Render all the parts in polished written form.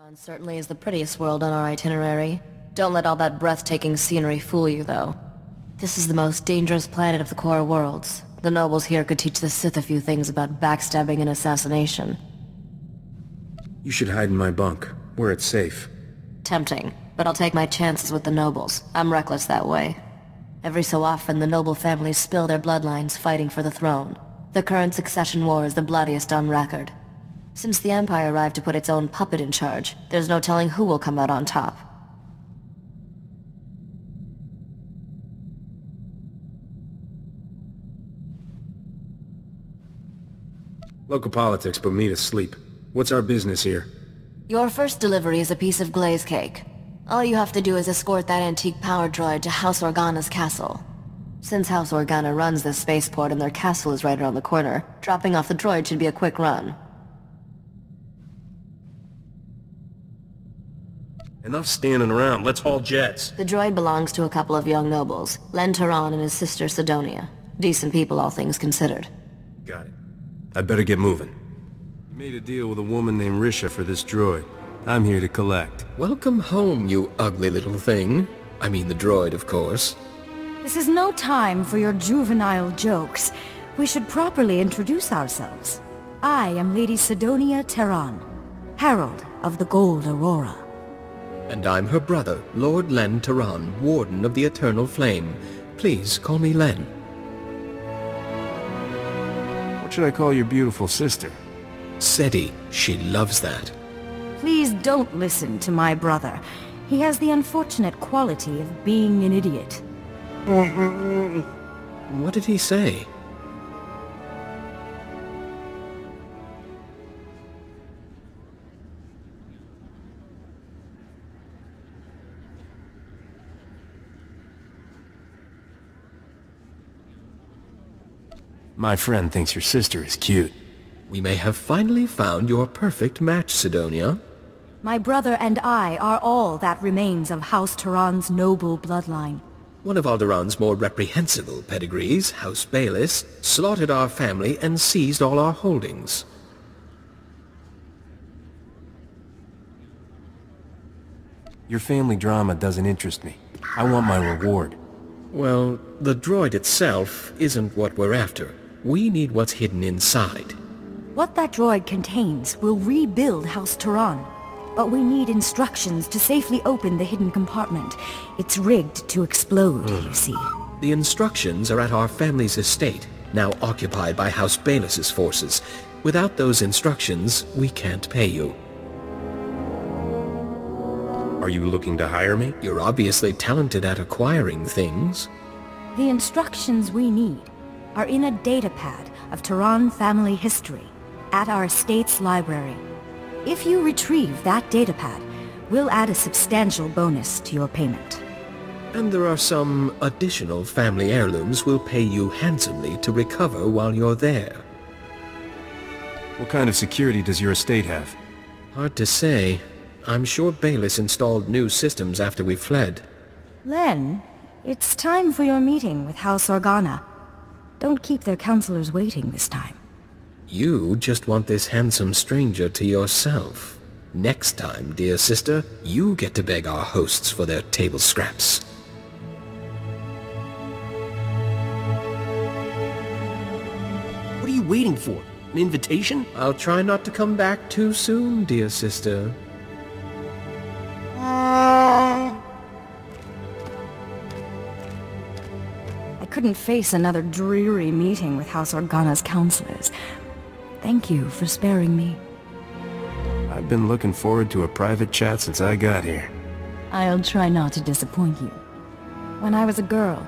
Alderaan certainly is the prettiest world on our itinerary. Don't let all that breathtaking scenery fool you, though. This is the most dangerous planet of the core worlds. The nobles here could teach the Sith a few things about backstabbing and assassination. You should hide in my bunk, where it's safe. Tempting, but I'll take my chances with the nobles. I'm reckless that way. Every so often, the noble families spill their bloodlines fighting for the throne. The current succession war is the bloodiest on record. Since the Empire arrived to put its own puppet in charge, there's no telling who will come out on top. Local politics put me to sleep. What's our business here? Your first delivery is a piece of glaze cake. All you have to do is escort that antique power droid to House Organa's castle. Since House Organa runs this spaceport and their castle is right around the corner, dropping off the droid should be a quick run. Enough standing around, let's haul jets. The droid belongs to a couple of young nobles, Darth and his sister Sidonia. Decent people, all things considered. Got it. I'd better get moving. You made a deal with a woman named Risha for this droid. I'm here to collect. Welcome home, you ugly little thing. I mean the droid, of course. This is no time for your juvenile jokes. We should properly introduce ourselves. I am Lady Sidonia Terran, Herald of the Gold Aurora. And I'm her brother, Lord Len Terran, Warden of the Eternal Flame. Please call me Len. What should I call your beautiful sister? Seti. She loves that. Please don't listen to my brother. He has the unfortunate quality of being an idiot. What did he say? My friend thinks your sister is cute. We may have finally found your perfect match, Sidonia. My brother and I are all that remains of House Terran's noble bloodline. One of Alderaan's more reprehensible pedigrees, House Bayless, slaughtered our family and seized all our holdings. Your family drama doesn't interest me. I want my reward. Well, the droid itself isn't what we're after. We need what's hidden inside. What that droid contains will rebuild House Terran. But we need instructions to safely open the hidden compartment. It's rigged to explode, you see. The instructions are at our family's estate, now occupied by House Bayless's forces. Without those instructions, we can't pay you. Are you looking to hire me? You're obviously talented at acquiring things. The instructions we need are in a datapad of Terran family history at our estate's library. If you retrieve that datapad, we'll add a substantial bonus to your payment. And there are some additional family heirlooms we'll pay you handsomely to recover while you're there. What kind of security does your estate have? Hard to say. I'm sure Bayless installed new systems after we fled. Len, it's time for your meeting with House Organa. Don't keep their counselors waiting this time. You just want this handsome stranger to yourself. Next time, dear sister, you get to beg our hosts for their table scraps. What are you waiting for? An invitation? I'll try not to come back too soon, dear sister. I couldn't face another dreary meeting with House Organa's counselors. Thank you for sparing me. I've been looking forward to a private chat since I got here. I'll try not to disappoint you. When I was a girl,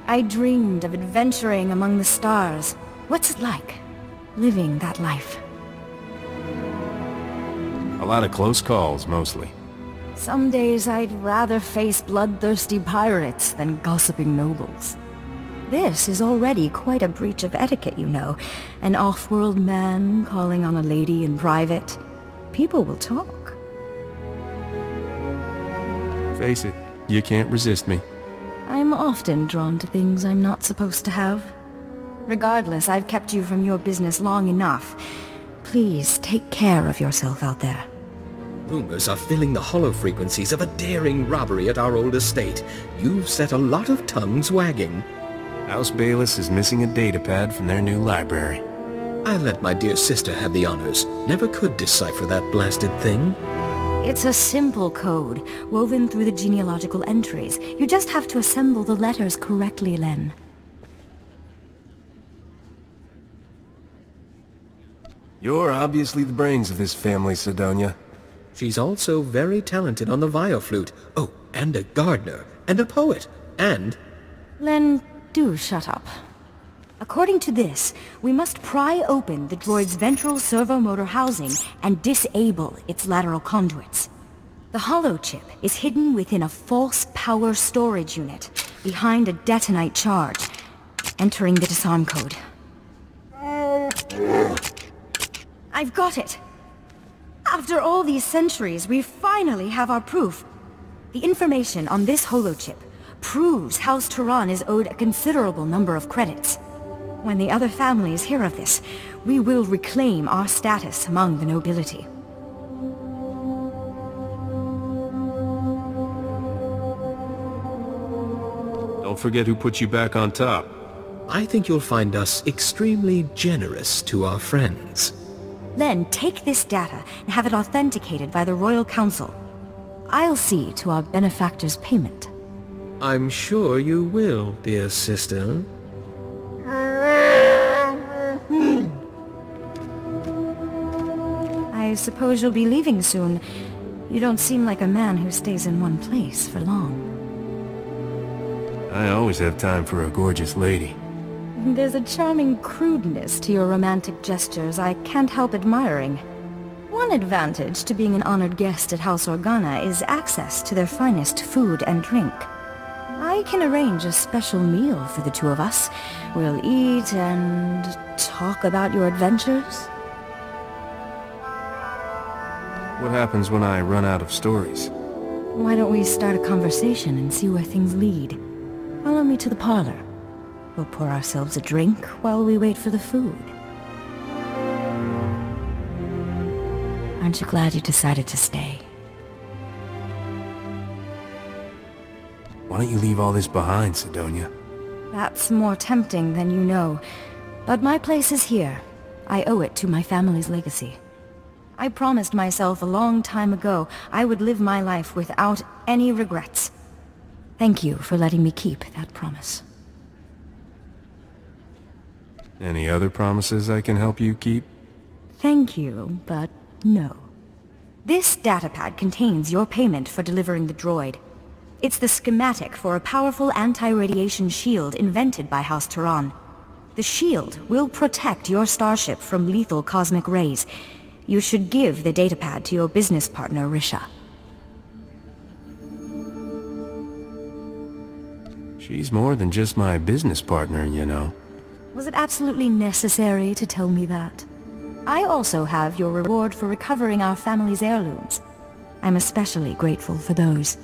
I dreamed of adventuring among the stars. What's it like, living that life? A lot of close calls, mostly. Some days I'd rather face bloodthirsty pirates than gossiping nobles. This is already quite a breach of etiquette, you know. An off-world man calling on a lady in private. People will talk. Face it, you can't resist me. I'm often drawn to things I'm not supposed to have. Regardless, I've kept you from your business long enough. Please take care of yourself out there. Rumors are filling the hollow frequencies of a daring robbery at our old estate. You've set a lot of tongues wagging. House Bayless is missing a datapad from their new library. I'll let my dear sister have the honors. Never could decipher that blasted thing. It's a simple code, woven through the genealogical entries. You just have to assemble the letters correctly, Len. You're obviously the brains of this family, Sidonia. She's also very talented on the violflute. Oh, and a gardener, and a poet, and... Len, do shut up. According to this, we must pry open the droid's ventral servomotor housing and disable its lateral conduits. The holochip is hidden within a false power storage unit, behind a detonite charge, entering the disarm code. I've got it! After all these centuries, we finally have our proof. The information on this holochip proves House Turan is owed a considerable number of credits. When the other families hear of this, we will reclaim our status among the nobility. Don't forget who put you back on top. I think you'll find us extremely generous to our friends. Then take this data and have it authenticated by the Royal Council. I'll see to our benefactor's payment. I'm sure you will, dear sister. I suppose you'll be leaving soon. You don't seem like a man who stays in one place for long. I always have time for a gorgeous lady. There's a charming crudeness to your romantic gestures I can't help admiring. One advantage to being an honored guest at House Organa is access to their finest food and drink. I can arrange a special meal for the two of us. We'll eat and talk about your adventures. What happens when I run out of stories? Why don't we start a conversation and see where things lead? Follow me to the parlor. We'll pour ourselves a drink while we wait for the food. Aren't you glad you decided to stay? Why don't you leave all this behind, Sidonia? That's more tempting than you know. But my place is here. I owe it to my family's legacy. I promised myself a long time ago I would live my life without any regrets. Thank you for letting me keep that promise. Any other promises I can help you keep? Thank you, but no. This datapad contains your payment for delivering the droid. It's the schematic for a powerful anti-radiation shield invented by House Turan. The shield will protect your starship from lethal cosmic rays. You should give the datapad to your business partner, Risha. She's more than just my business partner, you know. Was it absolutely necessary to tell me that? I also have your reward for recovering our family's heirlooms. I'm especially grateful for those.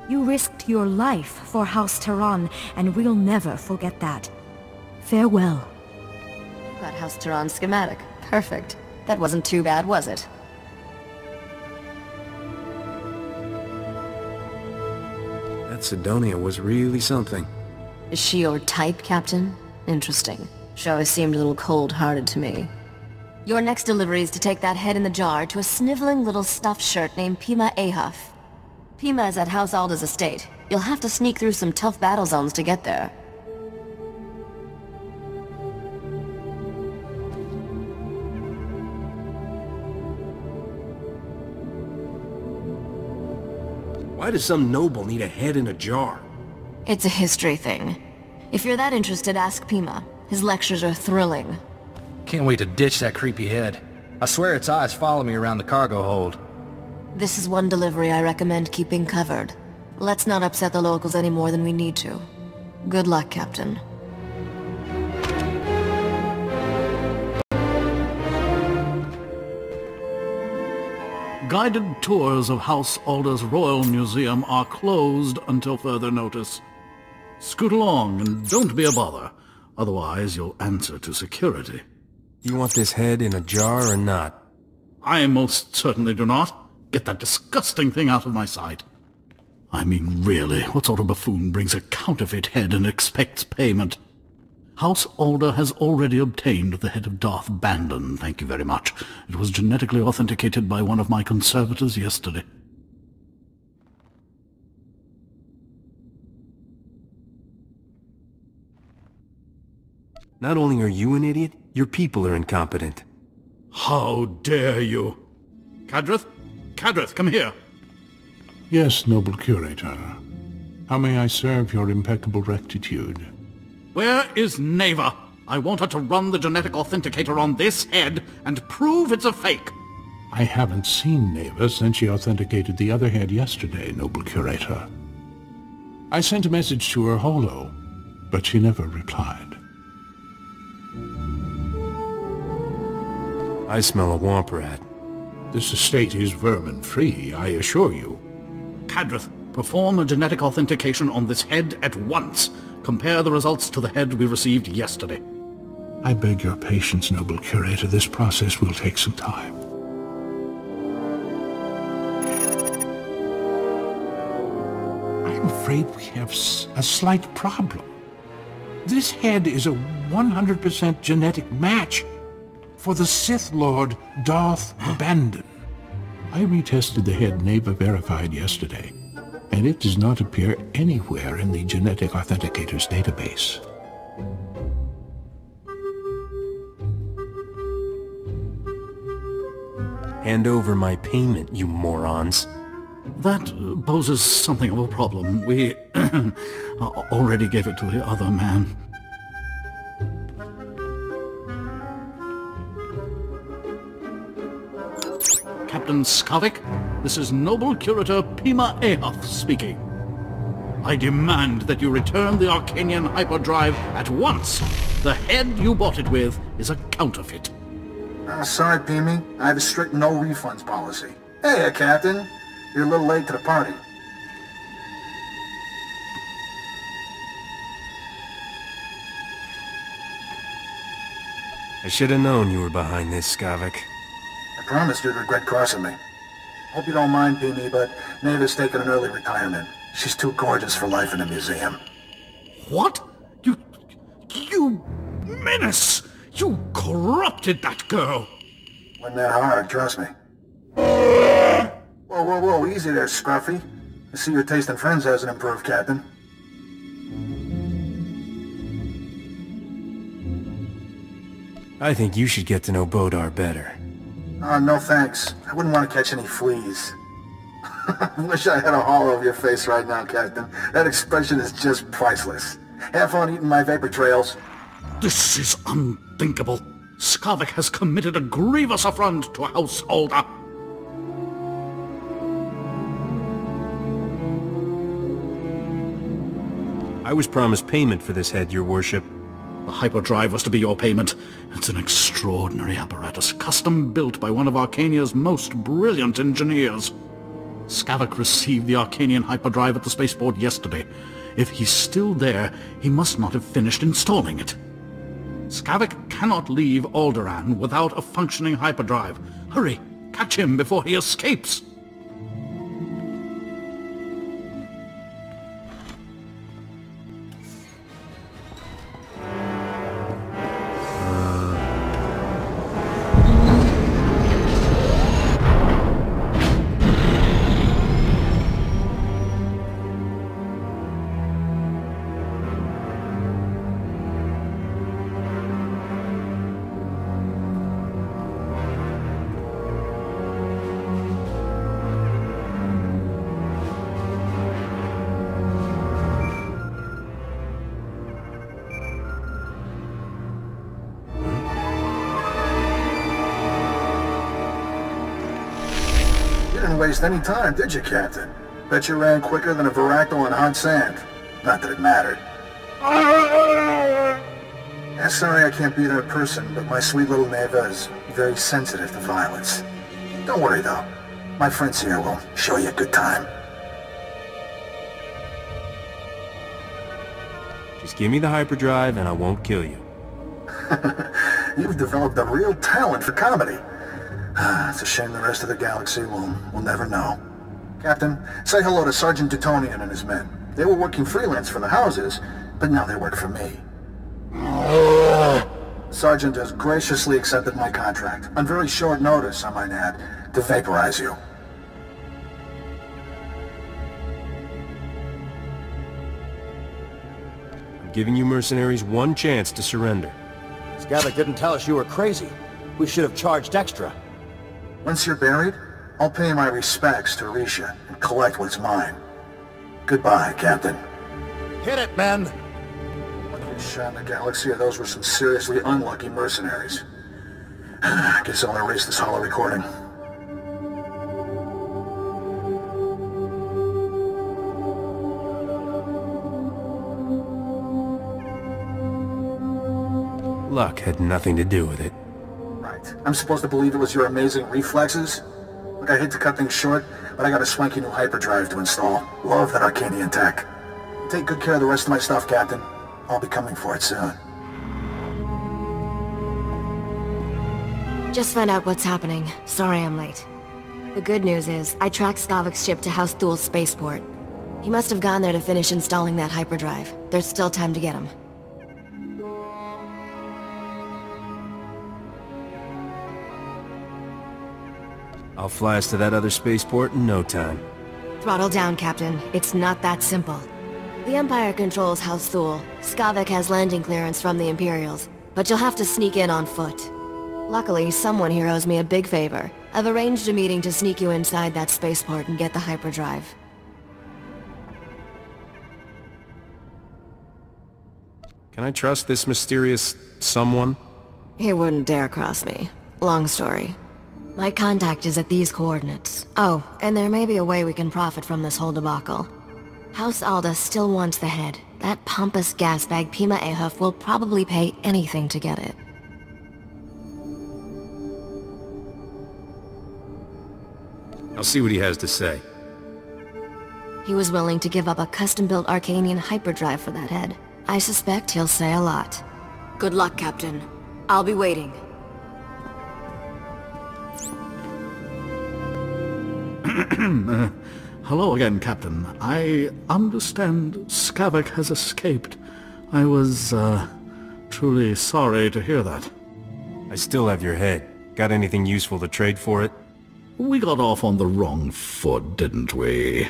You risked your life for House Turan, and we'll never forget that. Farewell. Got House Turan's schematic. Perfect. That wasn't too bad, was it? That Sidonia was really something. Is she your type, Captain? Interesting. She always seemed a little cold-hearted to me. Your next delivery is to take that head in the jar to a sniveling little stuffed shirt named Pima Ahuf. Pima is at House Alda's estate. You'll have to sneak through some tough battle zones to get there. Why does some noble need a head in a jar? It's a history thing. If you're that interested, ask Pima. His lectures are thrilling. Can't wait to ditch that creepy head. I swear its eyes follow me around the cargo hold. This is one delivery I recommend keeping covered. Let's not upset the locals any more than we need to. Good luck, Captain. Guided tours of House Alda's Royal Museum are closed until further notice. Scoot along and don't be a bother. Otherwise, you'll answer to security. You want this head in a jar or not? I most certainly do not. get that disgusting thing out of my sight. I mean, really, what sort of buffoon brings a counterfeit head and expects payment? House Alder has already obtained the head of Darth Bandon, thank you very much. It was genetically authenticated by one of my conservators yesterday. Not only are you an idiot, your people are incompetent. How dare you? Cadrith? Cadrith, come here. Yes, noble curator. How may I serve your impeccable rectitude? Where is Neva? I want her to run the genetic authenticator on this head and prove it's a fake. I haven't seen Neva since she authenticated the other head yesterday, noble curator. I sent a message to her holo, but she never replied. I smell a womp rat. This estate is vermin-free, I assure you. Cadrith, perform a genetic authentication on this head at once. Compare the results to the head we received yesterday. I beg your patience, noble curator. This process will take some time. I'm afraid we have a slight problem. This head is a 100% genetic match for the Sith Lord Darth Bandon. I retested the head Neva verified yesterday, and it does not appear anywhere in the genetic authenticator's database. Hand over my payment, you morons. That poses something of a problem. We already gave it to the other man. Captain Skavik, this is Noble Curator Pima Ahoth speaking. I demand that you return the Arcanian hyperdrive at once. The head you bought it with is a counterfeit. Sorry, Pimi. I have a strict no refunds policy. Hey, Captain. You're a little late to the party. I should have known you were behind this, Skavik. I promised you'd regret crossing me. Hope you don't mind, Pimi, but Neva's taking an early retirement. She's too gorgeous for life in a museum. What? You menace! You corrupted that girl! Wasn't that hard, trust me. Whoa, whoa, whoa, easy there, Scruffy. I see your taste in friends hasn't improved, Captain. I think you should get to know Bodar better. No thanks. I wouldn't want to catch any fleas. I wish I had a hollow of your face right now, Captain. That expression is just priceless. Have fun eating my vapor trails. This is unthinkable. Skavik has committed a grievous affront to House Alder. I was promised payment for this head, your worship. The hyperdrive was to be your payment. It's an extraordinary apparatus, custom-built by one of Arcania's most brilliant engineers. Skavik received the Arcanian hyperdrive at the spaceport yesterday. If he's still there, he must not have finished installing it. Skavik cannot leave Alderaan without a functioning hyperdrive. Hurry, catch him before he escapes! Didn't waste any time, did you, Captain? Bet you ran quicker than a Varactyl on hot sand. Not that it mattered. Yeah, sorry I can't be there in person, but my sweet little Neva is very sensitive to violence. Don't worry, though. My friends here will show you a good time. Just give me the hyperdrive and I won't kill you. You've developed a real talent for comedy. It's a shame the rest of the galaxy will never know. Captain, say hello to Sergeant Dutonian and his men. They were working freelance for the houses, but now they work for me. Sergeant has graciously accepted my contract, on very short notice, I might add, to vaporize you. I'm giving you mercenaries one chance to surrender. Skavak didn't tell us you were crazy. We should have charged extra. Once you're buried, I'll pay my respects to Risha and collect what's mine. Goodbye, Captain. Hit it, men! Luckiest shot in the galaxy, or those were some seriously unlucky mercenaries. I guess I'll erase this holo recording. Luck had nothing to do with it. Right. I'm supposed to believe it was your amazing reflexes? Look, I hate to cut things short, but I got a swanky new hyperdrive to install. Love that Arcanian tech. Take good care of the rest of my stuff, Captain. I'll be coming for it soon. Just found out what's happening. Sorry I'm late. The good news is, I tracked Skavak's ship to House Thul's spaceport. He must have gone there to finish installing that hyperdrive. There's still time to get him. I'll fly us to that other spaceport in no time. Throttle down, Captain. It's not that simple. The Empire controls House Thul. Skavak has landing clearance from the Imperials, but you'll have to sneak in on foot. Luckily, someone here owes me a big favor. I've arranged a meeting to sneak you inside that spaceport and get the hyperdrive. Can I trust this mysterious someone? He wouldn't dare cross me. Long story. My contact is at these coordinates. Oh, and there may be a way we can profit from this whole debacle. House Alda still wants the head. That pompous gasbag Pima Ahuf will probably pay anything to get it. I'll see what he has to say. He was willing to give up a custom-built Arcanian hyperdrive for that head. I suspect he'll say a lot. Good luck, Captain. I'll be waiting. Hello again, Captain. I understand Skavak has escaped. I was, truly sorry to hear that. I still have your head. Got anything useful to trade for it? We got off on the wrong foot, didn't we?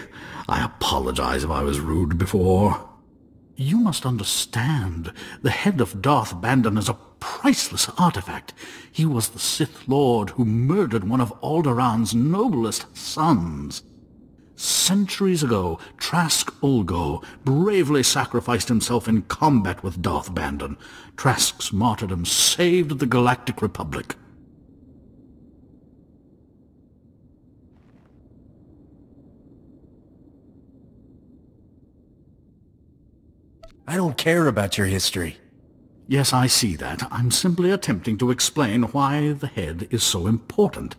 I apologize if I was rude before. You must understand, the head of Darth Bandon is a priceless artifact. He was the Sith Lord who murdered one of Alderaan's noblest sons. Centuries ago, Trask Ulgo bravely sacrificed himself in combat with Darth Bandon. Trask's martyrdom saved the Galactic Republic. I don't care about your history. Yes, I see that. I'm simply attempting to explain why the head is so important.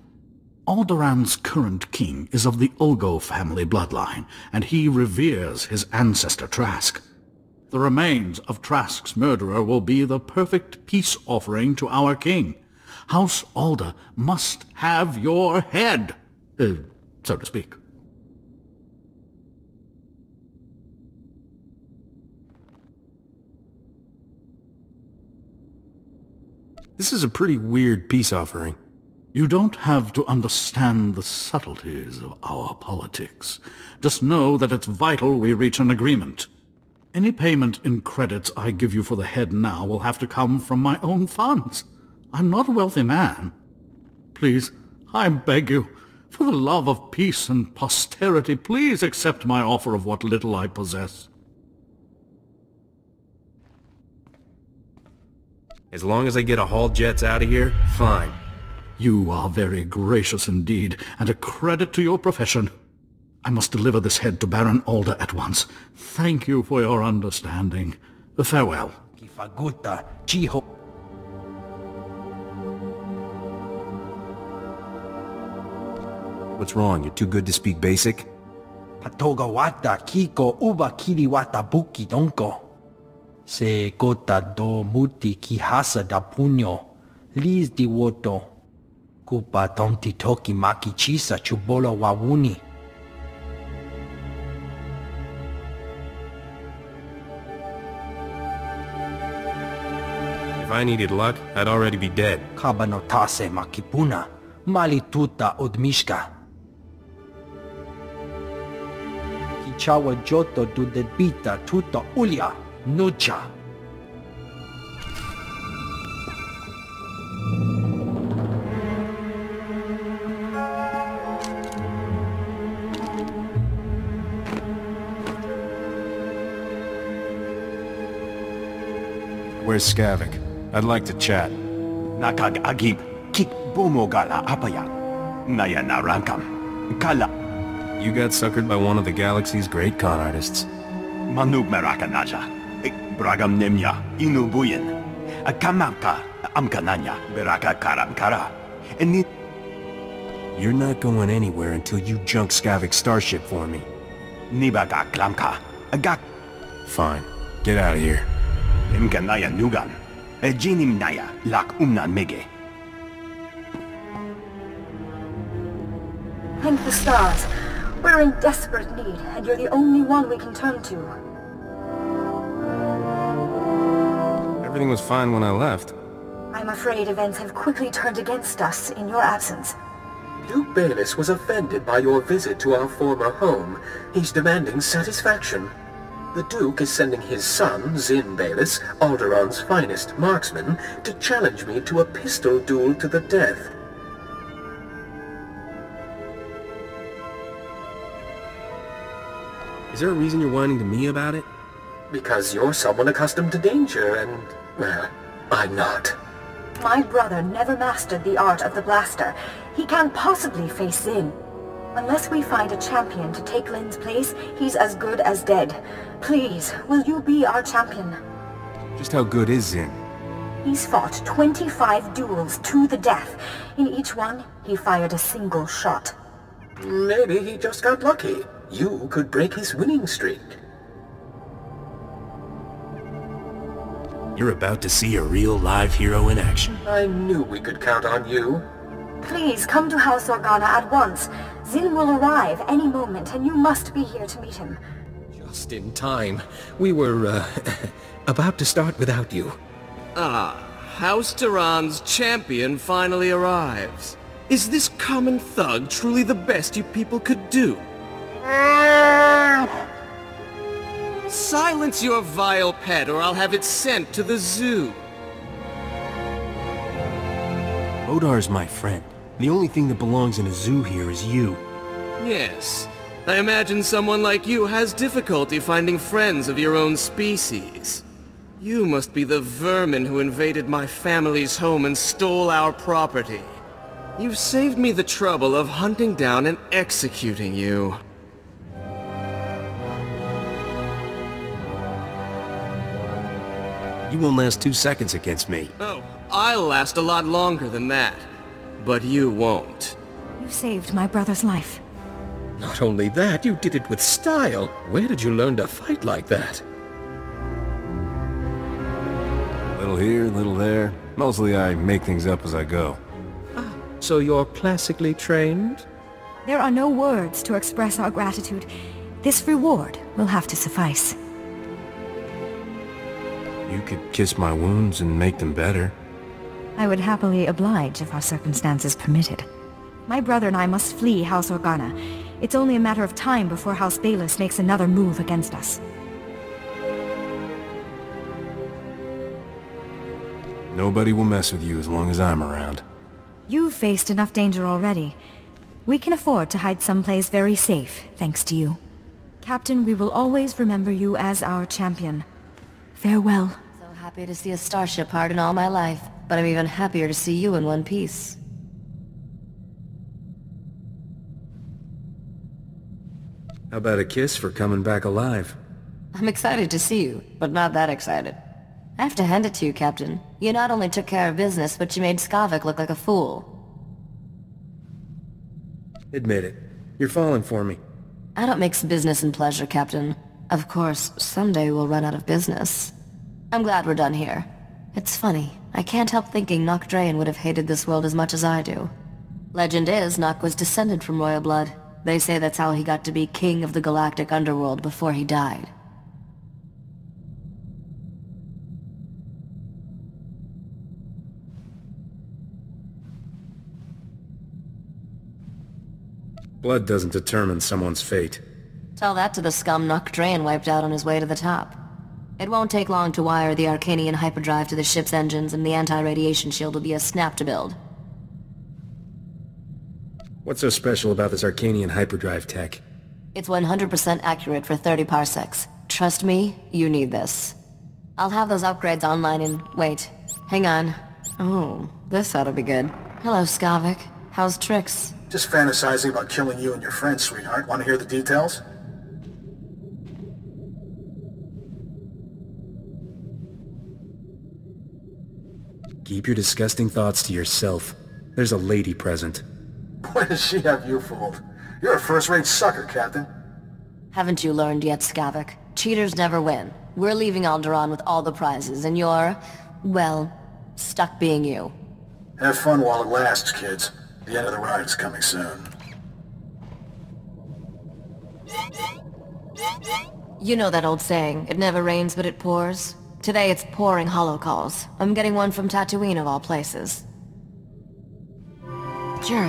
Alderaan's current king is of the Ulgo family bloodline, and he reveres his ancestor Trask. The remains of Trask's murderer will be the perfect peace offering to our king. House Alda must have your head, so to speak. This is a pretty weird peace offering. You don't have to understand the subtleties of our politics. Just know that it's vital we reach an agreement. Any payment in credits I give you for the head now will have to come from my own funds. I'm not a wealthy man. Please, I beg you, for the love of peace and posterity, please accept my offer of what little I possess. As long as I get a haul jets out of here, fine. You are very gracious indeed, and a credit to your profession. I must deliver this head to Baron Alda at once. Thank you for your understanding. Farewell. What's wrong? You're too good to speak basic? Patogawata kiko uba kiriwata buki donko. Se gota do muti ki hasa da puño. Lis di woto. Kupa tonti toki maki chisa chubolo wawuni. If I needed luck, I'd already be dead. Kabanotase makipuna. Mali tuta odmishka. Kichawa joto dudebita tuta ulia. Nucha. Where's Skavik? I'd like to chat. Nakag agib kik bumogala apayang. Naya narankam. Kala. You got suckered by one of the galaxy's great con artists. Manub meraka naja. Bragam nemya inubuyen. Akamaka amkananya beraka karamkara. And You're not going anywhere until you junk Skavik's starship for me. nibaga klamka. Agak Fine. Get out of here. imkanaya nugan. Ejinim naya lak umnan mege. Thank the stars. We're in desperate need, and you're the only one we can turn to. Everything was fine when I left. I'm afraid events have quickly turned against us in your absence. Duke Bayless was offended by your visit to our former home. He's demanding satisfaction. The Duke is sending his son, Zin Bayless, Alderaan's finest marksman, to challenge me to a pistol duel to the death. Is there a reason you're whining to me about it? Because you're someone accustomed to danger, and, well, I'm not. My brother never mastered the art of the blaster. He can't possibly face Zin. Unless we find a champion to take Lin's place, he's as good as dead. Please, will you be our champion? Just how good is Zin? He's fought 25 duels to the death. In each one, he fired a single shot. Maybe he just got lucky. You could break his winning streak. You're about to see a real live hero in action. I knew we could count on you. Please, come to House Organa at once. Zin will arrive any moment, and you must be here to meet him. Just in time. We were, about to start without you. Ah, House Duran's champion finally arrives. Is this common thug truly the best you people could do? Silence your vile pet, or I'll have it sent to the zoo. Odar's my friend. The only thing that belongs in a zoo here is you. Yes. I imagine someone like you has difficulty finding friends of your own species. You must be the vermin who invaded my family's home and stole our property. You've saved me the trouble of hunting down and executing you. You won't last 2 seconds against me. Oh, I'll last a lot longer than that. But you won't. You saved my brother's life. Not only that, you did it with style. Where did you learn to fight like that? Little here, little there. Mostly I make things up as I go. So you're classically trained? There are no words to express our gratitude. This reward will have to suffice. You could kiss my wounds and make them better. I would happily oblige if our circumstances permitted. My brother and I must flee House Organa. It's only a matter of time before House Bayless makes another move against us. Nobody will mess with you as long as I'm around. You've faced enough danger already. We can afford to hide someplace very safe, thanks to you. Captain, we will always remember you as our champion. Farewell. So happy to see a starship hard in all my life, but I'm even happier to see you in one piece. How about a kiss for coming back alive? I'm excited to see you, but not that excited. I have to hand it to you, Captain. You not only took care of business, but you made Skavik look like a fool. Admit it. You're falling for me. I don't mix business and pleasure, Captain. Of course, someday we'll run out of business. I'm glad we're done here. It's funny, I can't help thinking Nokdrayan would have hated this world as much as I do. Legend is Nock was descended from royal blood. They say that's how he got to be king of the galactic underworld before he died. Blood doesn't determine someone's fate. Tell that to the scum Nock Drain wiped out on his way to the top. It won't take long to wire the Arcanian hyperdrive to the ship's engines, and the anti-radiation shield will be a snap to build. What's so special about this Arcanian hyperdrive tech? It's 100% accurate for 30 parsecs. Trust me, you need this. I'll have those upgrades online in... wait. Hang on. Oh, this ought to be good. Hello, Skavik. How's Trix? Just fantasizing about killing you and your friends, sweetheart. Want to hear the details? Keep your disgusting thoughts to yourself. There's a lady present. Boy, does she have you fooled. You're a first-rate sucker, Captain. Haven't you learned yet, Skavik? Cheaters never win. We're leaving Alderaan with all the prizes, and you're... well, stuck being you. Have fun while it lasts, kids. The end of the ride's coming soon. You know that old saying, it never rains but it pours? Today it's pouring holocalls. I'm getting one from Tatooine of all places. Jiren,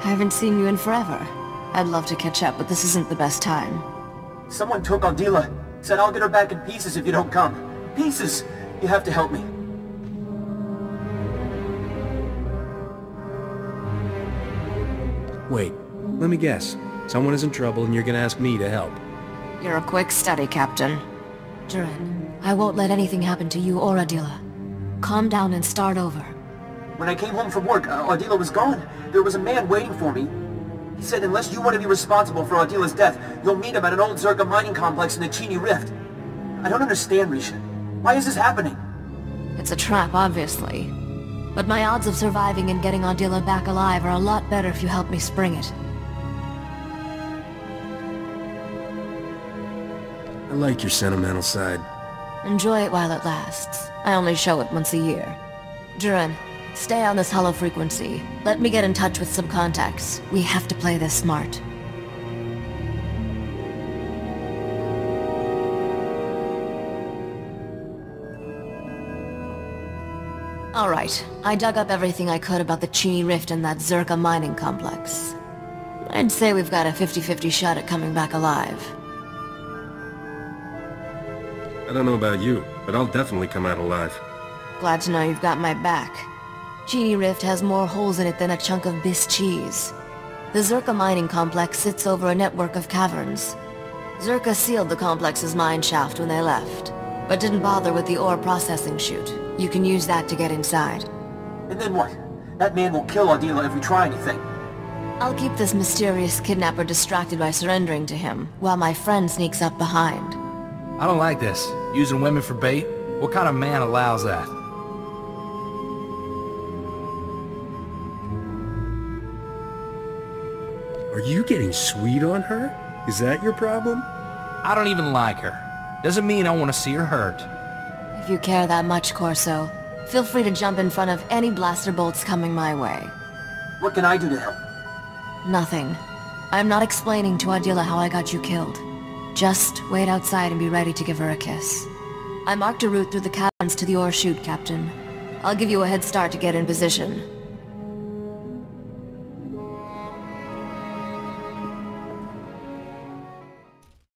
I haven't seen you in forever. I'd love to catch up, but this isn't the best time. Someone took Aldila. Said I'll get her back in pieces if you don't come. Pieces! You have to help me. Wait, let me guess. Someone is in trouble and you're gonna ask me to help. You're a quick study, Captain. Jiren, I won't let anything happen to you or Adila. Calm down and start over. When I came home from work, Aldila was gone. There was a man waiting for me. He said unless you want to be responsible for Ardila's death, you'll meet him at an old Zerka mining complex in the Chini Rift. I don't understand, Risha. Why is this happening? It's a trap, obviously. But my odds of surviving and getting Ardila back alive are a lot better if you help me spring it. I like your sentimental side. Enjoy it while it lasts. I only show it once a year. Jiren, stay on this hollow frequency. Let me get in touch with some contacts. We have to play this smart. Alright, I dug up everything I could about the Chini Rift and that Zerka mining complex. I'd say we've got a 50-50 shot at coming back alive. I don't know about you, but I'll definitely come out alive. Glad to know you've got my back. Chini Rift has more holes in it than a chunk of Biss cheese. The Zerka mining complex sits over a network of caverns. Zerka sealed the complex's mine shaft when they left, but didn't bother with the ore processing chute. You can use that to get inside. And then what? That man will kill Ardila if we try anything. I'll keep this mysterious kidnapper distracted by surrendering to him, while my friend sneaks up behind. I don't like this. Using women for bait? What kind of man allows that? Are you getting sweet on her? Is that your problem? I don't even like her. Doesn't mean I want to see her hurt. If you care that much, Corso, feel free to jump in front of any blaster bolts coming my way. What can I do to help? Nothing. I'm not explaining to Ardila how I got you killed. Just wait outside and be ready to give her a kiss. I marked a route through the caverns to the ore chute, Captain. I'll give you a head start to get in position.